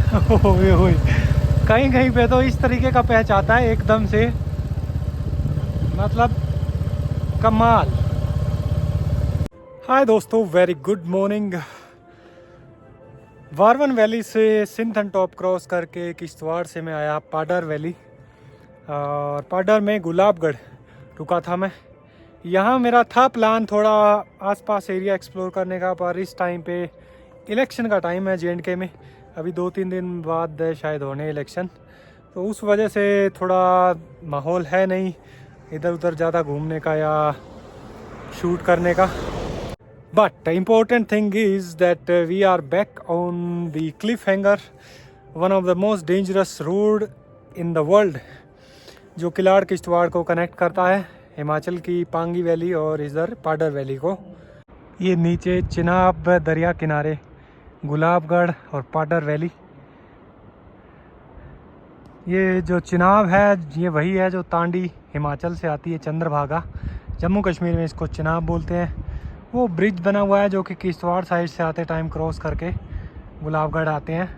ओए ओए, कहीं कहीं पे तो इस तरीके का पैच आता है एकदम से, मतलब कमाल। हाय दोस्तों, वेरी गुड मॉर्निंग। वारवन वैली से सिंथन टॉप क्रॉस करके किश्तवाड़ से मैं आया पाडर वैली, और पाडर में गुलाबगढ़ रुका था मैं। यहाँ मेरा था प्लान थोड़ा आसपास एरिया एक्सप्लोर करने का, पर इस टाइम पे इलेक्शन का टाइम है JNK में। अभी 2-3 दिन बाद शायद होने इलेक्शन, तो उस वजह से थोड़ा माहौल है नहीं इधर उधर ज़्यादा घूमने का या शूट करने का। But the important thing is that we are back on the cliffhanger, one of the most dangerous road in the world, जो किलाड़ किश्तवाड़ को कनेक्ट करता है, हिमाचल की पांगी वैली और इधर पाडर वैली को। ये नीचे चिनाब दरिया किनारे गुलाबगढ़ और पाडर वैली। ये जो चिनाब है ये वही है जो तांडी हिमाचल से आती है, चंद्रभागा, जम्मू कश्मीर में इसको चिनाब बोलते हैं। वो ब्रिज बना हुआ है जो कि किश्तवाड़ साइड से आते टाइम क्रॉस करके गुलाबगढ़ आते हैं,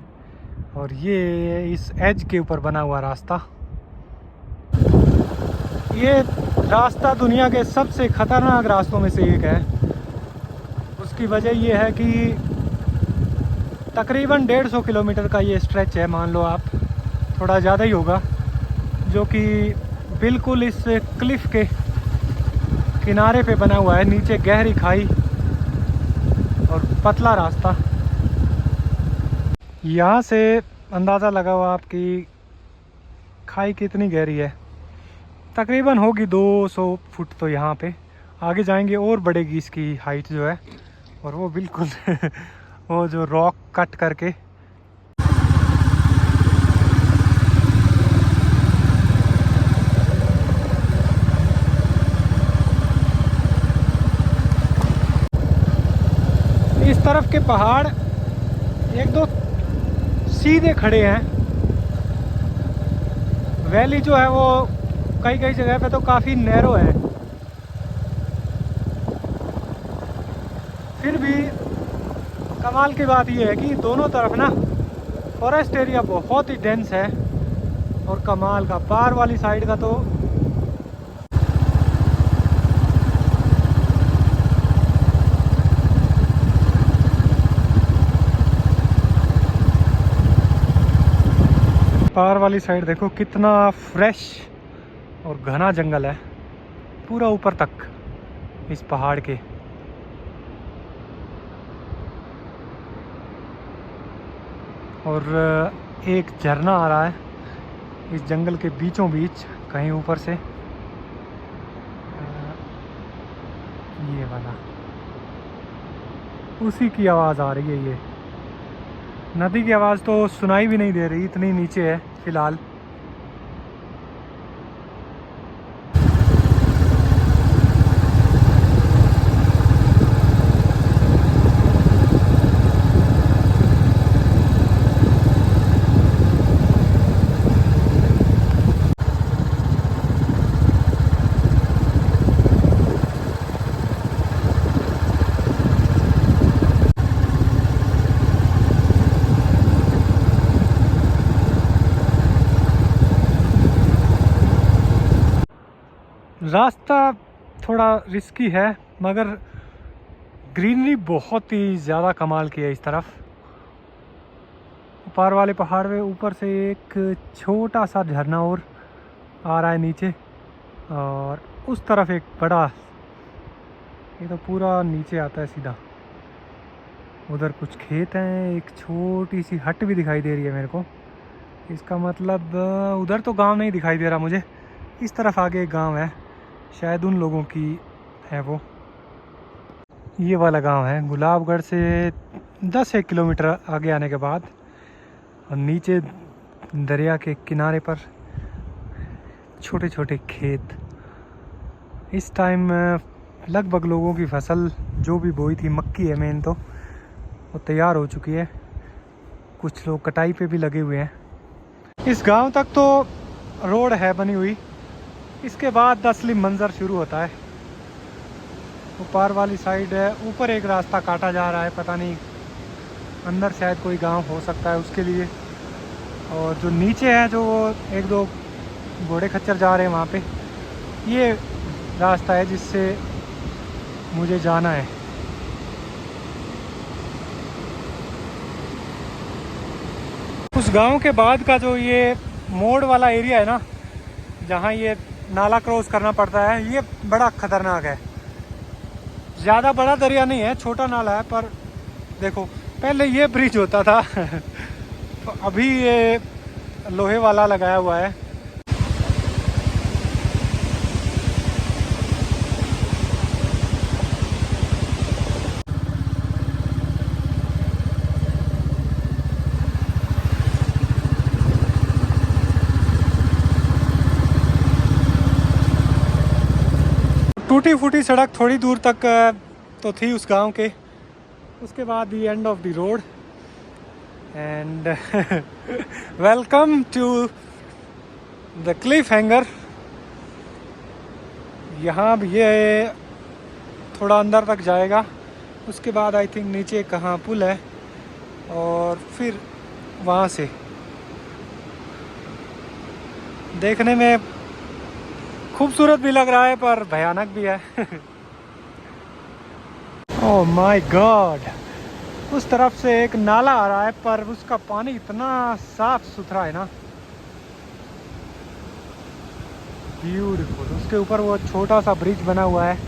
और ये इस एज के ऊपर बना हुआ रास्ता। ये रास्ता दुनिया के सबसे ख़तरनाक रास्तों में से एक है। उसकी वजह ये है कि तकरीबन 150 किलोमीटर का ये स्ट्रेच है, मान लो आप, थोड़ा ज़्यादा ही होगा, जो कि बिल्कुल इस क्लिफ के किनारे पे बना हुआ है। नीचे गहरी खाई और पतला रास्ता। यहाँ से अंदाज़ा लगाओ आपकी खाई कितनी गहरी है, तकरीबन होगी 200 फुट। तो यहाँ पे आगे जाएंगे और बढ़ेगी इसकी हाइट जो है, और वो बिल्कुल वो जो रॉक कट करके। इस तरफ के पहाड़ एक दो सीधे खड़े हैं, वैली जो है वो कई कई जगह पे तो काफ़ी नैरो है। फिर भी कमाल की बात यह है कि दोनों तरफ ना फॉरेस्ट एरिया बहुत ही डेंस है, और कमाल का पार वाली साइड का तो पार वाली साइड देखो कितना फ्रेश और घना जंगल है पूरा ऊपर तक इस पहाड़ के। और एक झरना आ रहा है इस जंगल के बीचों बीच कहीं ऊपर से, ये वाला, उसी की आवाज़ आ रही है। ये नदी की आवाज़ तो सुनाई भी नहीं दे रही, इतनी नीचे है फ़िलहाल। रास्ता थोड़ा रिस्की है, मगर ग्रीनरी बहुत ही ज़्यादा कमाल की है इस तरफ। पार वाले पहाड़ में ऊपर से एक छोटा सा झरना और आ रहा है नीचे, और उस तरफ एक बड़ा, ये तो पूरा नीचे आता है सीधा। उधर कुछ खेत हैं, एक छोटी सी हट भी दिखाई दे रही है मेरे को। इसका मतलब उधर तो गांव नहीं दिखाई दे रहा मुझे, इस तरफ आगे एक गांव है, शायद उन लोगों की है वो। ये वाला गांव है गुलाबगढ़ से 10-1 किलोमीटर आगे आने के बाद, और नीचे दरिया के किनारे पर छोटे छोटे खेत। इस टाइम लगभग लोगों की फसल जो भी बोई थी, मक्की है मेन, तो वो तैयार हो चुकी है। कुछ लोग कटाई पे भी लगे हुए हैं। इस गांव तक तो रोड है बनी हुई, इसके बाद असली मंजर शुरू होता है। ऊपर वाली साइड है, ऊपर एक रास्ता काटा जा रहा है, पता नहीं अंदर शायद कोई गांव हो सकता है, उसके लिए और जो नीचे है जो एक दो घोड़े खच्चर जा रहे हैं वहाँ पे, ये रास्ता है जिससे मुझे जाना है। उस गांव के बाद का जो ये मोड़ वाला एरिया है ना, जहाँ ये नाला क्रॉस करना पड़ता है, ये बड़ा खतरनाक है। ज़्यादा बड़ा दरिया नहीं है, छोटा नाला है, पर देखो पहले ये ब्रिज होता था तो अभी ये लोहे वाला लगाया हुआ है। टूटी फूटी सड़क थोड़ी दूर तक तो थी उस गांव के, उसके बाद the end of the road and welcome to the Cliff hanger. यहाँ भी ये थोड़ा अंदर तक जाएगा, उसके बाद आई थिंक नीचे कहाँ पुल है और फिर वहाँ से देखने में खूबसूरत भी लग रहा है पर भयानक भी है। ओह माय गॉड, उस तरफ से एक नाला आ रहा है पर उसका पानी इतना साफ सुथरा है ना, ब्यूटीफुल। उसके ऊपर वो छोटा सा ब्रिज बना हुआ है।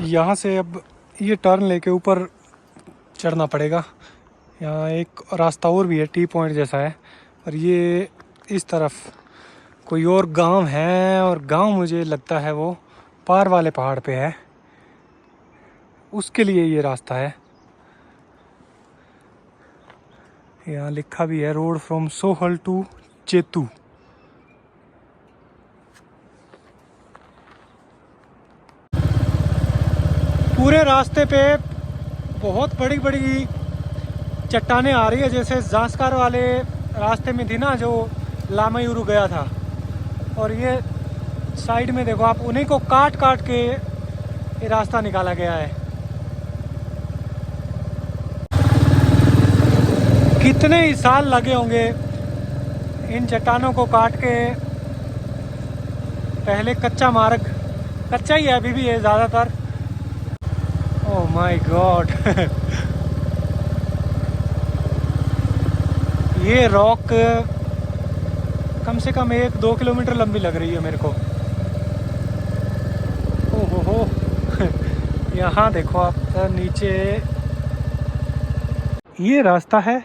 यहाँ से अब ये टर्न लेके ऊपर चढ़ना पड़ेगा। यहाँ एक रास्ता और भी है, टी पॉइंट जैसा है, और ये इस तरफ कोई और गांव है, और गांव मुझे लगता है वो पार वाले पहाड़ पे है, उसके लिए ये रास्ता है। यहाँ लिखा भी है road from Sohal to Chetu. पूरे रास्ते पे बहुत बड़ी बड़ी चट्टानें आ रही है, जैसे जांस्कर वाले रास्ते में थी ना जो लामायुरु गया था, और ये साइड में देखो आप, उन्हीं को काट काट के ये रास्ता निकाला गया है। कितने ही साल लगे होंगे इन चट्टानों को काट के। पहले कच्चा मार्ग, कच्चा ही है अभी भी है ज़्यादातर। ओह माय गॉड, ये रॉक कम से कम 1-2 किलोमीटर लंबी लग रही है मेरे को। ओहो हो, यहाँ देखो आप नीचे ये रास्ता है,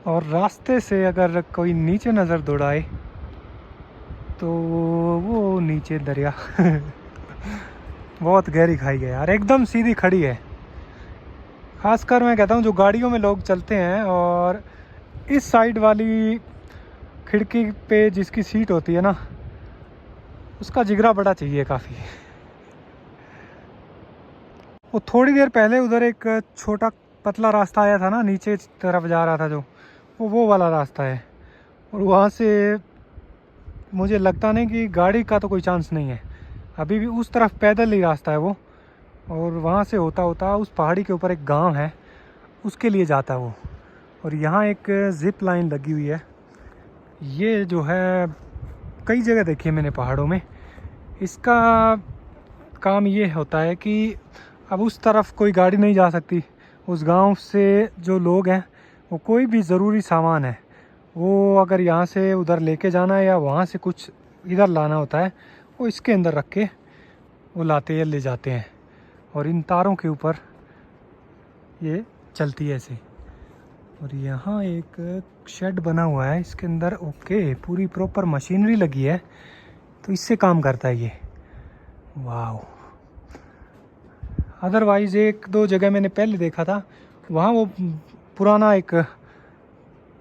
और रास्ते से अगर कोई नीचे नज़र दौड़ाए तो वो नीचे दरिया बहुत गहरी खाई है यार, एकदम सीधी खड़ी है। खासकर मैं कहता हूँ जो गाड़ियों में लोग चलते हैं, और इस साइड वाली खिड़की पे जिसकी सीट होती है ना, उसका जिगरा बड़ा चाहिए काफ़ी। वो थोड़ी देर पहले उधर एक छोटा पतला रास्ता आया था ना, नीचे तरफ जा रहा था जो, वो वाला रास्ता है, और वहाँ से मुझे लगता नहीं कि गाड़ी का तो कोई चांस नहीं है। अभी भी उस तरफ पैदल ही रास्ता है वो, और वहाँ से होता होता उस पहाड़ी के ऊपर एक गांव है, उसके लिए जाता है वो। और यहाँ एक जिप लाइन लगी हुई है, ये जो है कई जगह देखी है मैंने पहाड़ों में। इसका काम ये होता है कि अब उस तरफ कोई गाड़ी नहीं जा सकती, उस गांव से जो लोग हैं वो कोई भी ज़रूरी सामान है वो अगर यहाँ से उधर लेके जाना है या वहाँ से कुछ इधर लाना होता है, वो इसके अंदर रख के वो लाते या ले जाते हैं, और इन तारों के ऊपर ये चलती है ऐसे। और यहाँ एक शेड बना हुआ है, इसके अंदर ओके पूरी प्रॉपर मशीनरी लगी है, तो इससे काम करता है ये। वाह। अदरवाइज़ एक दो जगह मैंने पहले देखा था, वहाँ वो पुराना एक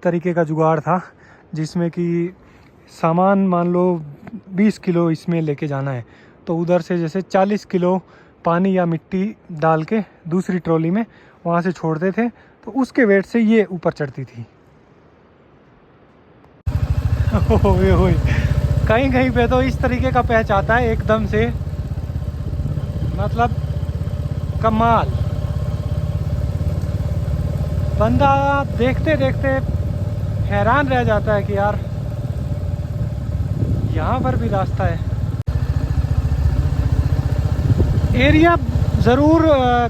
तरीके का जुगाड़ था जिसमें कि सामान मान लो 20 किलो इसमें लेके जाना है, तो उधर से जैसे 40 किलो पानी या मिट्टी डाल के दूसरी ट्रॉली में वहाँ से छोड़ते थे, तो उसके वेट से ये ऊपर चढ़ती थी। ओए ओए, कहीं कहीं पे तो इस तरीके का पैच आता है एकदम से, मतलब कमाल। बंदा देखते देखते हैरान रह जाता है कि यार यहाँ पर भी रास्ता है। एरिया ज़रूर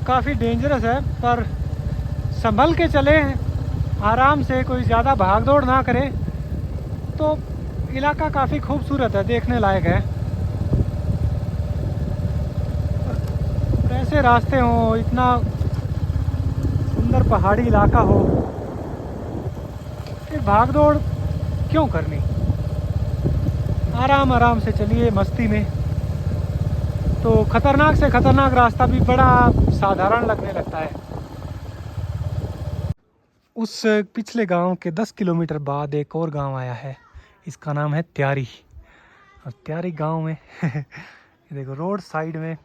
काफ़ी डेंजरस है, पर संभल के चले, आराम से, कोई ज़्यादा भाग दौड़ ना करे, तो इलाका काफ़ी खूबसूरत है, देखने लायक है। ऐसे रास्ते हों, इतना सुंदर पहाड़ी इलाका हो, फिर भाग दौड़ क्यों करनी, आराम आराम से चलिए मस्ती में। तो खतरनाक से खतरनाक रास्ता भी बड़ा साधारण लगने लगता है। उस पिछले गांव के 10 किलोमीटर बाद एक और गांव आया है, इसका नाम है त्यारी। और त्यारी गांव में ये देखो रोड साइड में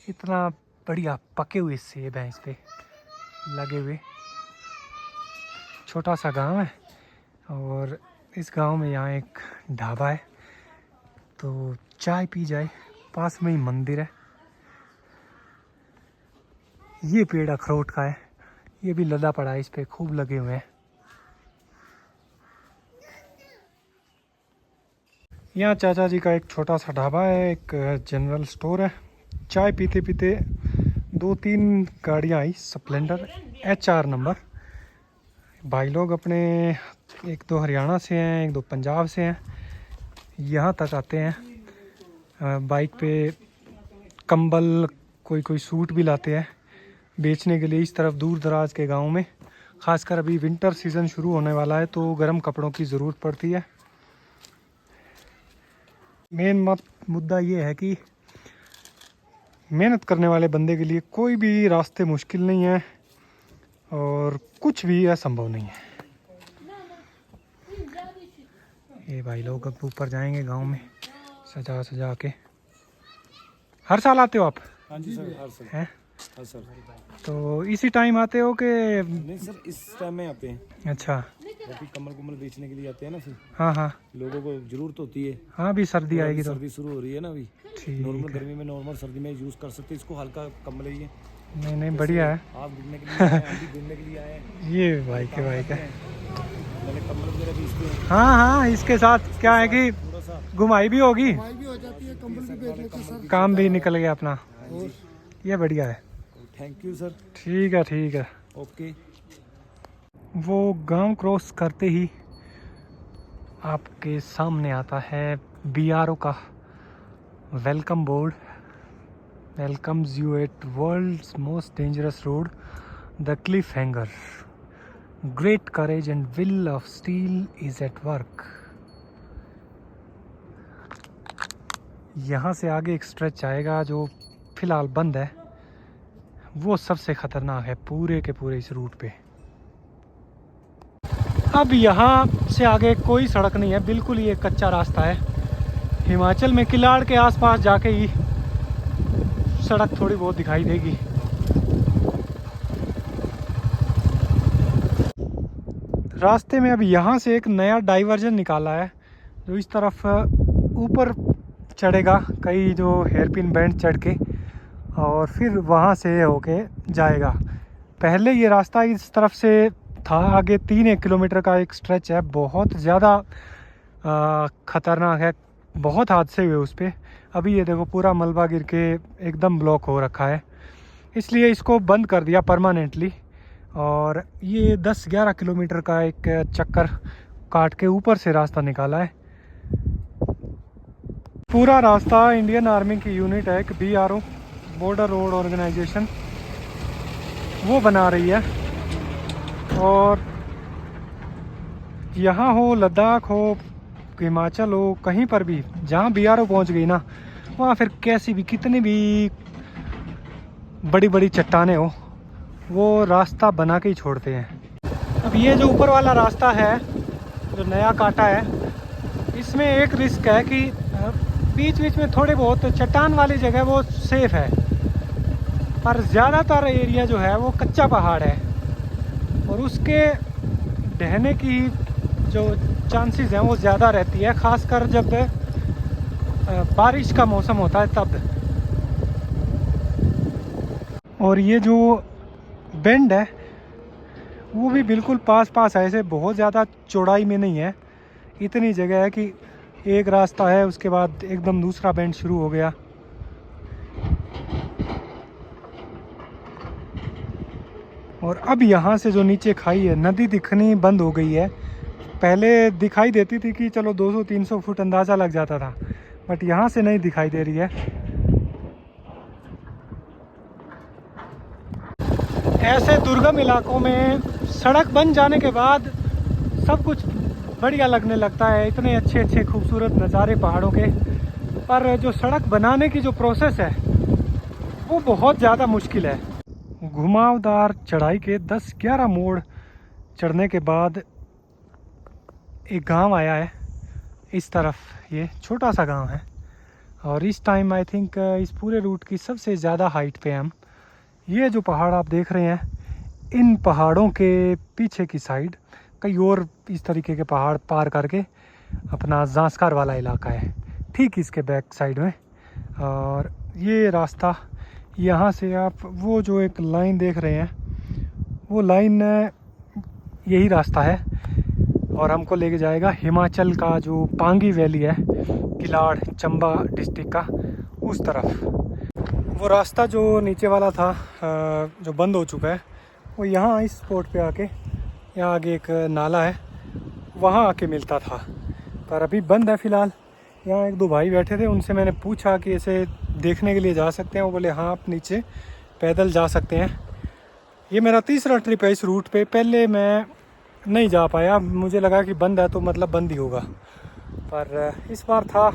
इतना बढ़िया पके हुए सेब हैं इस पे लगे हुए। छोटा सा गांव है और इस गांव में यहाँ एक ढाबा है, तो चाय पी जाए, पास में ही मंदिर है। ये पेड़ अखरोट का है, ये भी लदा पड़ा है, इस पे खूब लगे हुए हैं। यहाँ चाचा जी का एक छोटा सा ढाबा है, एक जनरल स्टोर है। चाय पीते पीते 2-3 गाड़ियाँ आई, स्प्लेंडर HR नंबर। भाई लोग अपने एक दो हरियाणा से हैं, एक दो पंजाब से हैं, यहाँ तक आते हैं बाइक पे। कंबल, कोई कोई सूट भी लाते हैं बेचने के लिए इस तरफ दूर दराज के गाँव में। ख़ासकर अभी विंटर सीज़न शुरू होने वाला है, तो गर्म कपड़ों की ज़रूरत पड़ती है। मेन मुद्दा ये है कि मेहनत करने वाले बंदे के लिए कोई भी रास्ते मुश्किल नहीं है और कुछ भी असंभव नहीं है। ये भाई लोग अब ऊपर जाएंगे गांव में सजा सजा के। हर साल आते हो आप? हाँ जी सर, हर साल हैं? हाँ सर। तो इसी टाइम आते हो कि? नहीं सर, इस टाइम में आते हैं। अच्छा, अभी कमल कुमल बेचने के लिए आते हैं ना फिर। हाँ हाँ लोगों को जरूरत होती है। हाँ, अभी सर्दी आएगी तो। सर्दी शुरू हो रही है ना अभी। नॉर्मल ठीक है, गर्मी में नॉर्मल, सर्दी में यूज़ कर सकते हैं इसको। हल्का कम्बल है ये। नहीं नहीं बढ़िया है। आप घूमने के लिए आए, हम भी घूमने के लिए आए हैं। ये भाई के भाई का, मैंने कम्बल वगैरह बेचते हैं। हाँ हाँ, इसके साथ क्या है कि थोड़ा सा घुमाई भी होगी, भी हो जाती है, कंबल भी बेच लेते हैं सर। काम भी निकल गया अपना। ये बढ़िया है। Thank you sir. ठीक है ठीक है। ओके। वो गांव क्रॉस करते ही आपके सामने आता है BRO का welcome board. Welcomes you at world's most dangerous road, the Cliff hanger. Great courage and will of steel is at work. यहाँ से आगे एक स्ट्रेच आएगा जो फिलहाल बंद है, वो सबसे ख़तरनाक है पूरे के पूरे इस रूट पे। अब यहाँ से आगे कोई सड़क नहीं है, बिल्कुल ही एक कच्चा रास्ता है। हिमाचल में किलाड़ के आसपास जाके ही सड़क थोड़ी बहुत दिखाई देगी। रास्ते में अब यहाँ से एक नया डाइवर्जन निकाला है जो इस तरफ ऊपर चढ़ेगा, कई जो हेयरपिन बैंड चढ़ के, और फिर वहाँ से होके जाएगा। पहले ये रास्ता इस तरफ से था, आगे 3-1 किलोमीटर का एक स्ट्रेच है, बहुत ज़्यादा ख़तरनाक है, बहुत हादसे हुए उस पर। अभी ये देखो पूरा मलबा गिर के एकदम ब्लॉक हो रखा है, इसलिए इसको बंद कर दिया परमानेंटली। और ये 10-11 किलोमीटर का एक चक्कर काट के ऊपर से रास्ता निकाला है। पूरा रास्ता इंडियन आर्मी की यूनिट है, एक BRO बॉर्डर रोड ऑर्गेनाइजेशन, वो बना रही है। और यहाँ हो, लद्दाख हो, हिमाचल हो, कहीं पर भी जहाँ BRO पहुँच गई ना, वहाँ फिर कैसी भी कितनी भी बड़ी बड़ी चट्टानें हो, वो रास्ता बना के ही छोड़ते हैं। अब ये जो ऊपर वाला रास्ता है जो नया काटा है, इसमें एक रिस्क है कि बीच बीच में थोड़े बहुत चट्टान वाली जगह वो सेफ़ है, पर ज़्यादातर एरिया जो है वो कच्चा पहाड़ है और उसके ढहने की जो चांसेस हैं वो ज़्यादा रहती है, ख़ासकर जब बारिश का मौसम होता है तब। और ये जो बेंड है वो भी बिल्कुल पास पास है, ऐसे बहुत ज़्यादा चौड़ाई में नहीं है, इतनी जगह है कि एक रास्ता है उसके बाद एकदम दूसरा बेंड शुरू हो गया। और अब यहाँ से जो नीचे खाई है, नदी दिखनी बंद हो गई है। पहले दिखाई देती थी कि चलो 200-300 फुट अंदाज़ा लग जाता था, बट यहाँ से नहीं दिखाई दे रही है। ऐसे दुर्गम इलाकों में सड़क बन जाने के बाद सब कुछ बढ़िया लगने लगता है, इतने अच्छे अच्छे खूबसूरत नज़ारे पहाड़ों के। पर जो सड़क बनाने की जो प्रोसेस है वो बहुत ज़्यादा मुश्किल है। घुमावदार चढ़ाई के 10-11 मोड़ चढ़ने के बाद एक गांव आया है इस तरफ, ये छोटा सा गांव है और इस टाइम आई थिंक इस पूरे रूट की सबसे ज़्यादा हाइट पे हम। ये जो पहाड़ आप देख रहे हैं, इन पहाड़ों के पीछे की साइड कई और इस तरीके के पहाड़ पार करके अपना ज़ांस्कर वाला इलाका है, ठीक इसके बैक साइड में। और ये रास्ता यहाँ से आप वो जो एक लाइन देख रहे हैं, वो लाइन यही रास्ता है और हमको लेके जाएगा हिमाचल का जो पांगी वैली है, किलाड़ चंबा डिस्ट्रिक्ट का, उस तरफ। वो रास्ता जो नीचे वाला था जो बंद हो चुका है, वो यहाँ इस स्पॉट पे आके, यहाँ आगे एक नाला है वहाँ आके मिलता था, पर अभी बंद है फ़िलहाल। यहाँ एक दो भाई बैठे थे, उनसे मैंने पूछा कि ऐसे देखने के लिए जा सकते हैं, वो बोले हाँ आप नीचे पैदल जा सकते हैं। ये मेरा तीसरा ट्रिप है इस रूट पे, पहले मैं नहीं जा पाया, मुझे लगा कि बंद है तो मतलब बंद ही होगा, पर इस बार था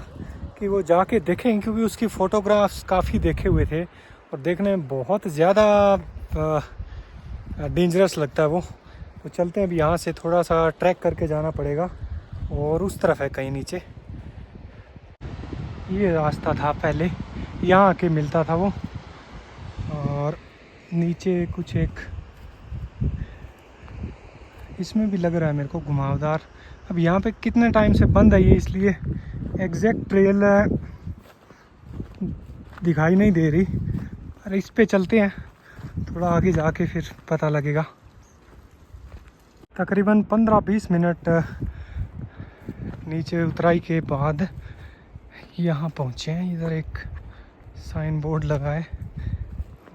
कि वो जाके देखें, क्योंकि उसकी फ़ोटोग्राफ्स काफ़ी देखे हुए थे और देखने में बहुत ज़्यादा डेंजरस लगता है वो। तो चलते हैं, अभी यहाँ से थोड़ा सा ट्रैक करके जाना पड़ेगा और उस तरफ है कहीं नीचे। ये रास्ता था पहले, यहाँ आके मिलता था वो, और नीचे कुछ एक इसमें भी लग रहा है मेरे को घुमावदार। अब यहाँ पे कितने टाइम से बंद है ये, इसलिए एग्जैक्ट ट्रेल दिखाई नहीं दे रही। अरे इस पे चलते हैं, थोड़ा आगे जाके फिर पता लगेगा। तकरीबन 15-20 मिनट नीचे उतराई के बाद यहाँ पहुँचे हैं। इधर एक साइन बोर्ड लगा है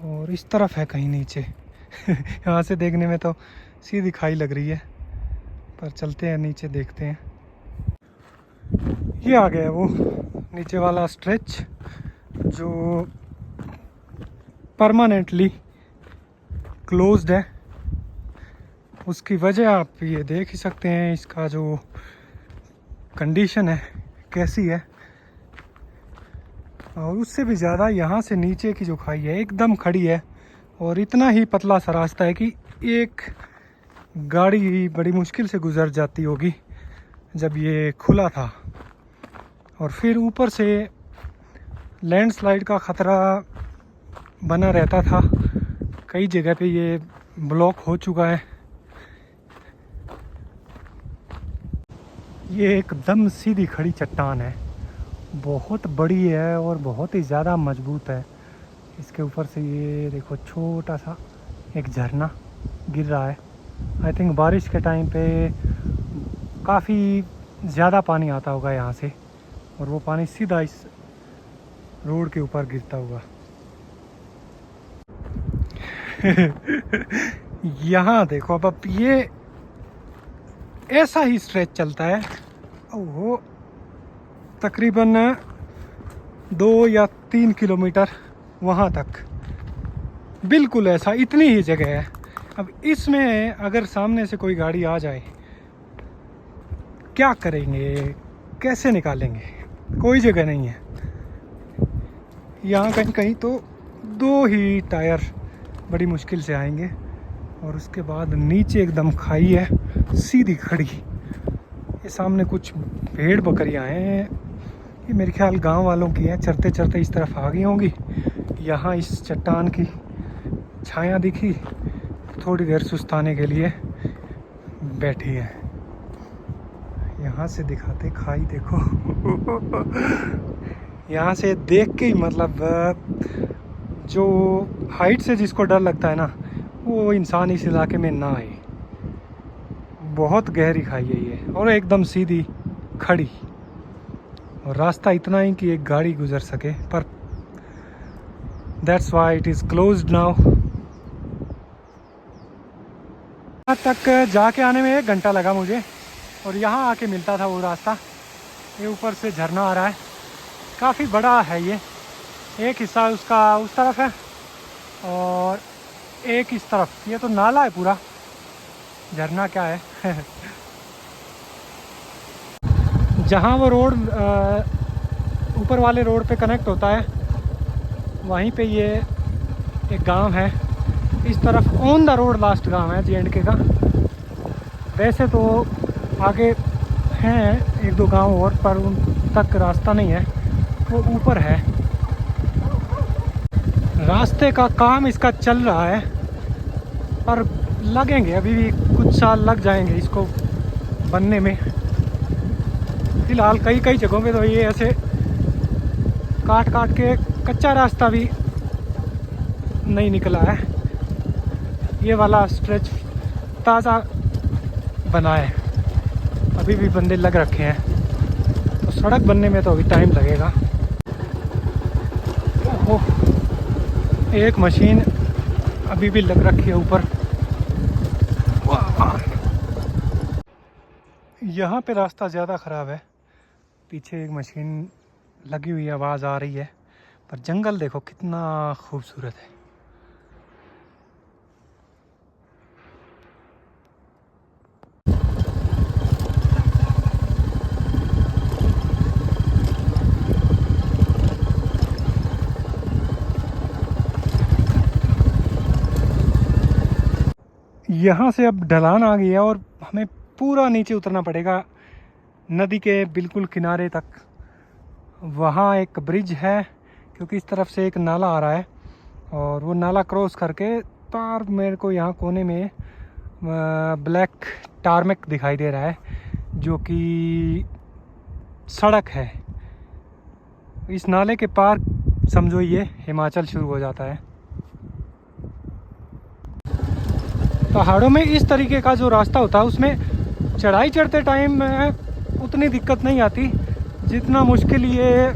और इस तरफ है कहीं नीचे। यहाँ से देखने में तो सीधी खाई लग रही है, पर चलते हैं नीचे देखते हैं। ये आ गया है वो नीचे वाला स्ट्रेच जो परमानेंटली क्लोज्ड है। उसकी वजह आप ये देख ही सकते हैं, इसका जो कंडीशन है कैसी है। और उससे भी ज़्यादा यहाँ से नीचे की जो खाई है एकदम खड़ी है और इतना ही पतला सा रास्ता है कि एक गाड़ी बड़ी मुश्किल से गुजर जाती होगी जब ये खुला था। और फिर ऊपर से लैंडस्लाइड का ख़तरा बना रहता था, कई जगह पे ये ब्लॉक हो चुका है। ये एकदम सीधी खड़ी चट्टान है, बहुत बड़ी है और बहुत ही ज़्यादा मजबूत है। इसके ऊपर से ये देखो छोटा सा एक झरना गिर रहा है। आई थिंक बारिश के टाइम पे काफ़ी ज़्यादा पानी आता होगा यहाँ से, और वो पानी सीधा इस रोड के ऊपर गिरता होगा। यहाँ देखो, अब ये ऐसा ही स्ट्रेच चलता है, वो तकरीबन 2 या 3 किलोमीटर वहाँ तक, बिल्कुल ऐसा, इतनी ही जगह है। अब इसमें अगर सामने से कोई गाड़ी आ जाए क्या करेंगे, कैसे निकालेंगे, कोई जगह नहीं है। यहाँ कहीं कहीं तो 2 ही टायर बड़ी मुश्किल से आएंगे, और उसके बाद नीचे एकदम खाई है सीधी खड़ी। ये सामने कुछ भेड़ बकरियां हैं, ये मेरे ख्याल गांव वालों की हैं। चरते चरते इस तरफ आ गई होंगी। यहाँ इस चट्टान की छाया दिखी, थोड़ी देर सुस्ताने के लिए बैठी है। यहाँ से दिखाते खाई देखो। यहाँ से देख के ही मतलब जो हाइट से जिसको डर लगता है ना, वो इंसान इस इलाके में ना आए। बहुत गहरी खाई है ये, और एकदम सीधी खड़ी, और रास्ता इतना ही कि एक गाड़ी गुजर सके, पर that's why it is closed now. यहाँ तक जाके आने में 1 घंटा लगा मुझे, और यहाँ आके मिलता था वो रास्ता। ये ऊपर से झरना आ रहा है, काफ़ी बड़ा है ये। एक हिस्सा उसका उस तरफ है और एक इस तरफ। ये तो नाला है पूरा, झरना क्या है। जहाँ वो रोड ऊपर वाले रोड पे कनेक्ट होता है, वहीं पे ये एक गांव है। इस तरफ ऑन द रोड लास्ट गांव है J&K का। वैसे तो आगे हैं 1-2 गांव और, पर उन तक रास्ता नहीं है, वो ऊपर है। रास्ते का काम इसका चल रहा है, पर लगेंगे अभी भी कुछ साल लग जाएंगे इसको बनने में। फिलहाल कई कई जगहों पे तो ये ऐसे काट काट के कच्चा रास्ता भी नहीं निकला है। ये वाला स्ट्रेच ताज़ा बना है, अभी भी बंदे लग रखे हैं। तो सड़क बनने में तो अभी टाइम लगेगा। ओह, एक मशीन अभी भी लग रखी है ऊपर। यहाँ पे रास्ता ज़्यादा ख़राब है, पीछे एक मशीन लगी हुई आवाज़ आ रही है, पर जंगल देखो कितना खूबसूरत है। यहाँ से अब ढलान आ गई है और हमें पूरा नीचे उतरना पड़ेगा नदी के बिल्कुल किनारे तक। वहाँ एक ब्रिज है, क्योंकि इस तरफ से एक नाला आ रहा है, और वो नाला क्रॉस करके पार मेरे को यहाँ कोने में ब्लैक टारमेक दिखाई दे रहा है, जो कि सड़क है। इस नाले के पार समझो ये हिमाचल शुरू हो जाता है। पहाड़ों में इस तरीके का जो रास्ता होता है, उसमें चढ़ाई चढ़ते टाइम उतनी दिक्कत नहीं आती जितना मुश्किल ये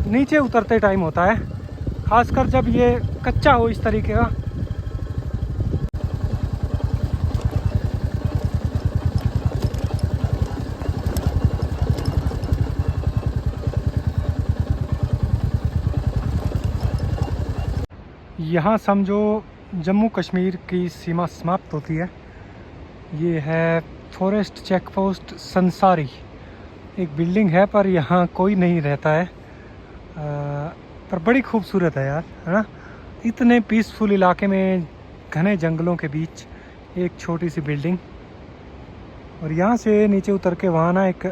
नीचे उतरते टाइम होता है, खासकर जब ये कच्चा हो इस तरीके का। यहाँ समझो जम्मू कश्मीर की सीमा समाप्त होती है। ये है फॉरेस्ट चेक पोस्ट संसारी। एक बिल्डिंग है, पर यहाँ कोई नहीं रहता है, पर बड़ी खूबसूरत है यार, है ना। इतने पीसफुल इलाके में घने जंगलों के बीच एक छोटी सी बिल्डिंग। और यहाँ से नीचे उतर के वहाँ ना एक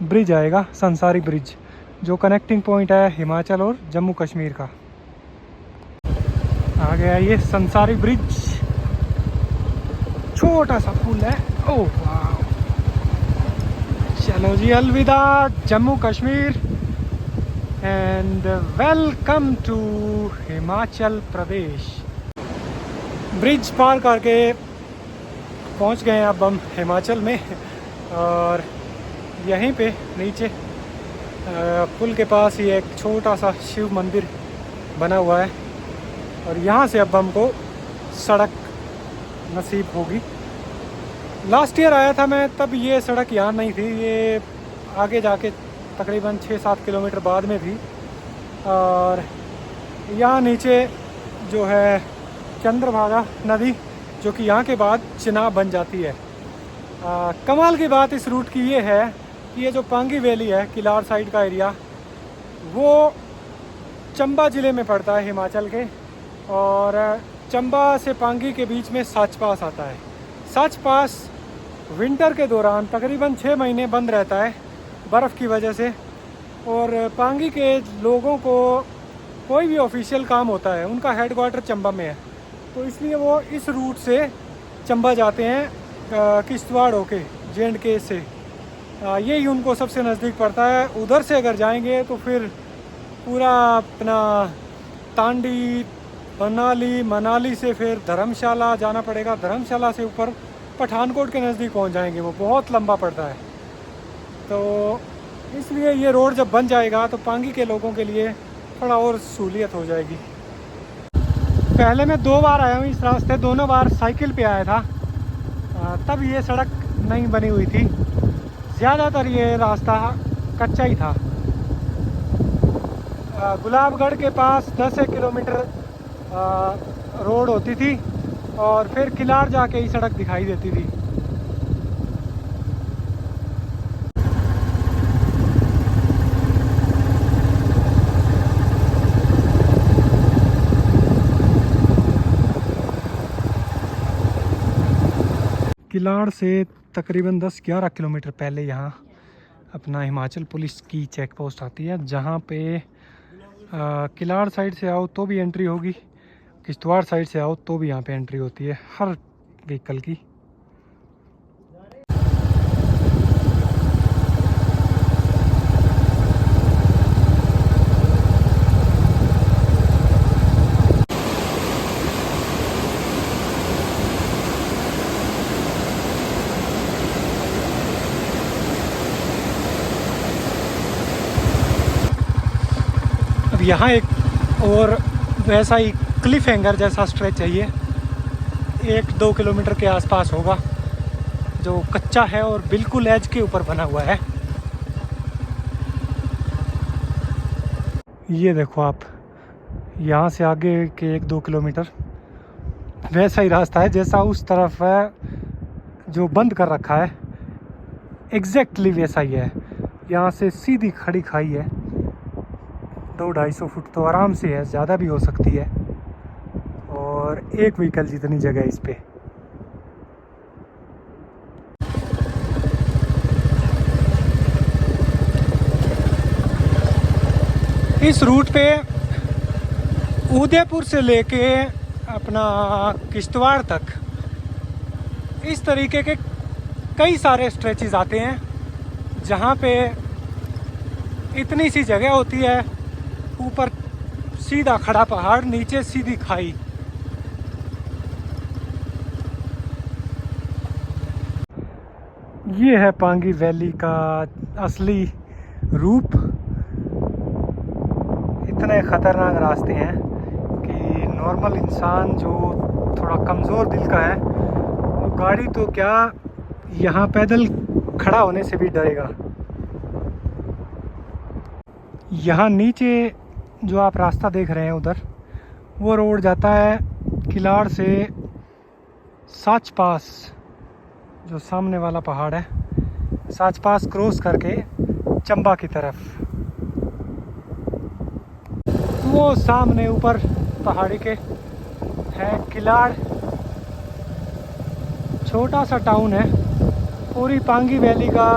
ब्रिज आएगा, संसारी ब्रिज, जो कनेक्टिंग पॉइंट है हिमाचल और जम्मू कश्मीर का। आ गया ये संसारी ब्रिज, छोटा सा पुल है। ओह वाह, चलो जी अलविदा Jammu Kashmir and welcome to Himachal Pradesh. Bridge पार करके पहुंच गए हैं अब हम हिमाचल में, और यहीं पे नीचे पुल के पास ही एक छोटा सा शिव मंदिर बना हुआ है, और यहाँ से अब हमको सड़क नसीब होगी। लास्ट ईयर आया था मैं, तब ये सड़क यहाँ नहीं थी, ये आगे जाके तकरीबन 6-7 किलोमीटर बाद में थी। और यहाँ नीचे जो है चंद्रभागा नदी, जो कि यहाँ के बाद चिनाब बन जाती है। कमाल की बात इस रूट की ये है कि ये जो पांगी वैली है, किलाड़ साइड का एरिया, वो चंबा ज़िले में पड़ता है, हिमाचल के। और चंबा से पांगी के बीच में सच पास आता है। सच पास विंटर के दौरान तकरीबन 6 महीने बंद रहता है बर्फ़ की वजह से। और पांगी के लोगों को कोई भी ऑफिशियल काम होता है, उनका हेडक्वार्टर चंबा में है, तो इसलिए वो इस रूट से चंबा जाते हैं किश्तवाड़ होके, J&K से। यही उनको सबसे नज़दीक पड़ता है। उधर से अगर जाएंगे तो फिर पूरा अपना तांडी, मनाली से फिर धर्मशाला जाना पड़ेगा। धर्मशाला से ऊपर पठानकोट के नज़दीक पहुंच जाएंगे, वो बहुत लंबा पड़ता है। तो इसलिए ये रोड जब बन जाएगा तो पांगी के लोगों के लिए थोड़ा और सहूलियत हो जाएगी। पहले मैं 2 बार आया हूँ इस रास्ते, दोनों बार साइकिल पे आया था। तब ये सड़क नहीं बनी हुई थी, ज़्यादातर ये रास्ता कच्चा ही था। गुलाबगढ़ के पास 10 किलोमीटर रोड होती थी और फिर किलाड़ जाके ही सड़क दिखाई देती थी। किलाड़ से तकरीबन 10-11 किलोमीटर पहले यहाँ अपना हिमाचल पुलिस की चेक पोस्ट आती है, जहाँ पे किलाड़ साइड से आओ तो भी एंट्री होगी, किश्तवाड़ साइड से आओ तो भी यहाँ पे एंट्री होती है हर व्हीकल की। अब यहाँ एक और वैसा ही क्लिफ हैंगर जैसा स्ट्रेच चाहिए, 1-2 किलोमीटर के आसपास होगा, जो कच्चा है और बिल्कुल एज के ऊपर बना हुआ है। ये देखो आप, यहाँ से आगे के 1-2 किलोमीटर वैसा ही रास्ता है जैसा उस तरफ है जो बंद कर रखा है, एग्जैक्टली वैसा ही है। यहाँ से सीधी खड़ी खाई है, 200-250 फुट तो आराम से है, ज़्यादा भी हो सकती है, और एक व्हीकल जितनी जगह इस पे। इस रूट पे उदयपुर से लेके अपना किश्तवाड़ तक इस तरीके के कई सारे स्ट्रेचेस आते हैं, जहाँ पे इतनी सी जगह होती है, ऊपर सीधा खड़ा पहाड़, नीचे सीधी खाई। ये है पांगी वैली का असली रूप। इतने ख़तरनाक रास्ते हैं कि नॉर्मल इंसान जो थोड़ा कमज़ोर दिल का है, वो गाड़ी तो क्या यहाँ पैदल खड़ा होने से भी डरेगा। यहाँ नीचे जो आप रास्ता देख रहे हैं उधर, वो रोड जाता है किलाड़ से सच पास, जो सामने वाला पहाड़ है, सच पास क्रॉस करके चंबा की तरफ। वो सामने ऊपर पहाड़ी के है किलाड़, छोटा सा टाउन है। पूरी पांगी वैली का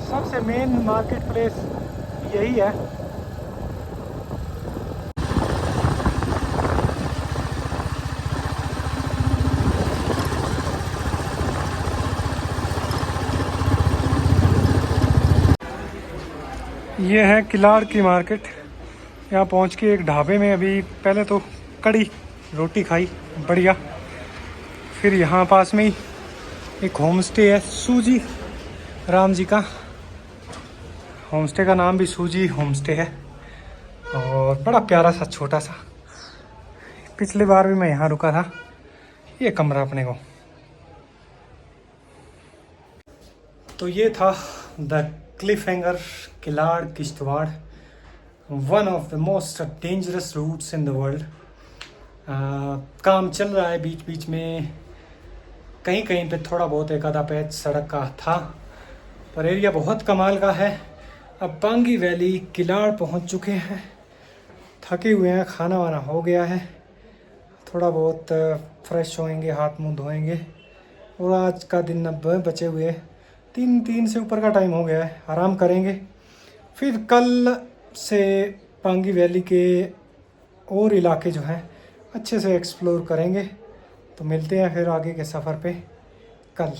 सबसे मेन मार्केट प्लेस यही है। ये है किलाड़ की मार्केट। यहाँ पहुँच के एक ढाबे में अभी पहले तो कड़ी रोटी खाई बढ़िया, फिर यहाँ पास में ही एक होम स्टे है सूजी राम जी का। होम स्टे का नाम भी सूजी होम स्टे है और बड़ा प्यारा सा छोटा सा। पिछली बार भी मैं यहाँ रुका था। ये कमरा अपने को। तो ये था the Cliff hanger Kilar Kishtwar, one of the most dangerous routes in the world. काम चल रहा है बीच बीच में, कहीं कहीं पे थोड़ा बहुत एक आधा पैच सड़क का था, पर एरिया बहुत कमाल का है। अब पांगी वैली किलाड़ पहुंच चुके हैं, थके हुए हैं, खाना वाना हो गया है, थोड़ा बहुत फ्रेश होएंगे, हाथ मुंह धोएंगे और आज का दिन अब बचे हुए 3 से ऊपर का टाइम हो गया है, आराम करेंगे। फिर कल से पांगी वैली के और इलाके जो हैं अच्छे से एक्सप्लोर करेंगे। तो मिलते हैं फिर आगे के सफ़र पे कल।